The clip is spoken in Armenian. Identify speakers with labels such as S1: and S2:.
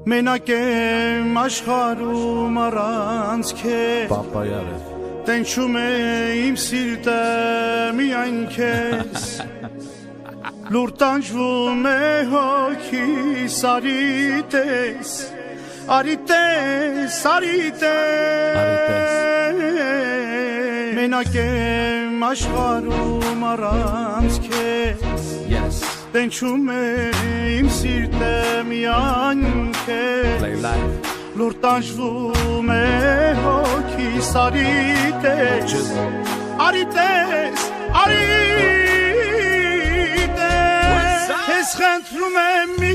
S1: Մենակ եմ աշխարհում առանց քեզ
S2: Պապայարը
S1: Տենչում է իմ սիրտը միայն քեզ Լուր տանջվում է հոգիս արիտես Արիտես, արիտես Մենակ եմ աշխարհում առանց քեզ
S2: Yes
S1: Տենչում է իմ սիրտը միայն քեզ Լուր տանջվում է հոգիս արիտես Արիտես, արիտես Քեզ խնդրում եմ մի